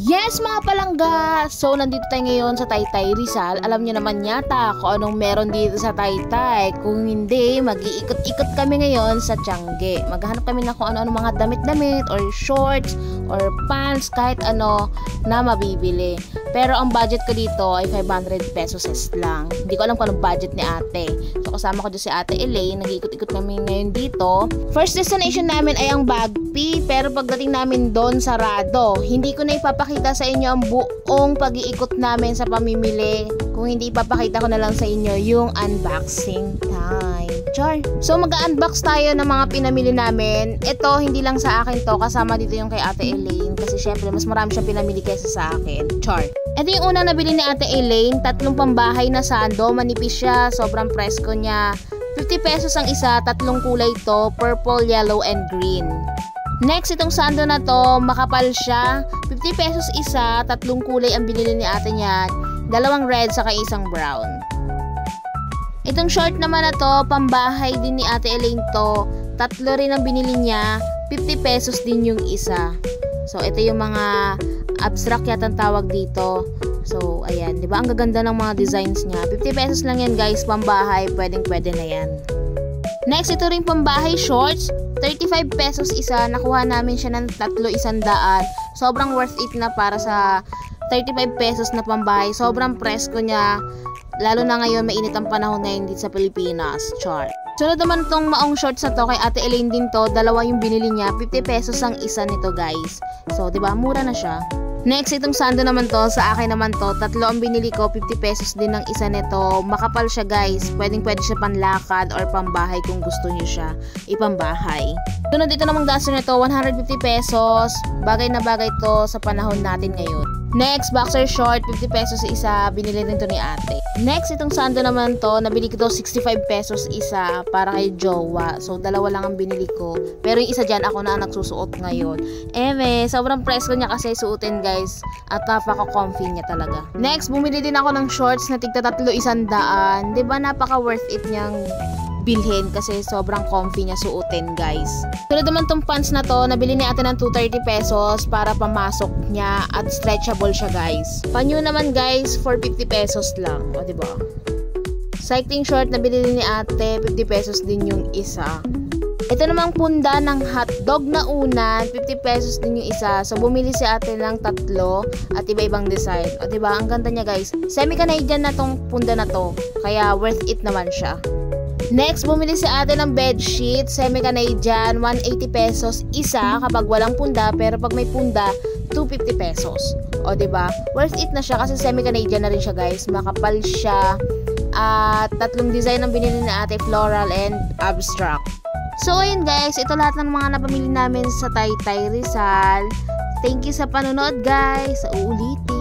Yes mga palangga! So nandito tayo ngayon sa Taytay Rizal. Alam niyo naman yata kung anong meron dito sa Taytay. Kung hindi, mag-iikot-ikot kami ngayon sa Tiangge. Maghahanap kami na kung ano-ano mga damit-damit or shorts or pants, kahit ano na mabibili. Pero ang budget ko dito ay 500 pesos lang. Hindi ko alam kung anong budget ni ate. So kasama ko dyan si ate Elaine. Nag-iikot-ikot kami ngayon dito. First destination namin ay ang Bagpi. Pero pagdating namin doon sarado. Hindi ko na ipapakita sa inyo ang buong pag-iikot namin sa pamimili. Kung hindi ipapakita ko na lang sa inyo yung unboxing time. Char! So mag-unbox tayo ng mga pinamili namin. Ito hindi lang sa akin to. Kasama dito yung kay ate Elaine. Kasi syempre mas marami siyang pinamili kaysa sa akin. Char! Ito yung unang nabili ni ate Elaine. 3 pambahay na sando. Manipis siya. Sobrang presko niya. 50 pesos ang isa. 3 kulay to. Purple, yellow, and green. Next, itong sando na to, makapal siya. 50 pesos isa, 3 kulay ang binili ni ate niya. 2 red saka 1 brown. Itong short naman na to, pambahay din ni ate Elaine to. 3 rin ang binili niya. 50 pesos din yung isa. So, ito yung mga abstract yata ang tawag dito. So, ayan. Diba? Ang gaganda ng mga designs niya. 50 pesos lang yan guys, pambahay. Pwedeng-pwede na yan. Next, ito rin pambahay shorts. 35 pesos isa, nakuha namin siya ng 300. Sobrang worth it na para sa 35 pesos na pambahay. Sobrang presko niya. Lalo na ngayon, mainit ang panahon ngayon dito sa Pilipinas. Char. Sunod naman itong maong shorts na to, kay ate Elaine din to. 2 yung binili niya. 50 pesos ang isa nito guys. So, diba? Mura na siya. Next, itong sando naman to, sa akin naman to, 3 ang binili ko, 50 pesos din ang isa nito. Makapal siya guys, pwede siya panlakad or pambahay kung gusto niyo siya ipambahay. Sunod dito namang daso nito, 150 pesos, bagay na bagay to sa panahon natin ngayon. Next, boxer short, 50 pesos isa, binili din to ni ate. Next, itong sando naman to, nabili ko to 65 pesos isa para kay jowa. So, 2 lang ang binili ko. Pero yung isa dyan, ako na nagsusuot ngayon. Sobrang presko niya kasi suotin guys. At napaka-comfy niya talaga. Next, bumili din ako ng shorts na tigta 300. Diba napaka worth it niyang bilhin kasi sobrang comfy niya suotin guys. Tulad naman tong pants na to, nabili ni ate ng 230 pesos para pamasok niya at stretchable siya guys. Panyo naman guys for 50 pesos lang. O diba? Cycling short nabili ni ate, 50 pesos din yung isa. Ito namang punda ng hotdog na unan, 50 pesos din yung isa. So bumili si ate ng 3 at iba-ibang design. O diba? Ang ganda niya guys. Semi-Canadian na tong punda na to. Kaya worth it naman siya. Next, bumili si ate ng bedsheet, semi-Canadian, 180 pesos isa kapag walang punda, pero pag may punda, 250 pesos. O, diba? Worth it na siya kasi semi-Canadian na rin siya, guys. Makapal siya. At 3 design ang binili ni ate, floral and abstract. So, ayun guys, ito lahat ng mga napamili namin sa Taytay Rizal. Thank you sa panonood, guys. Sa uulitin.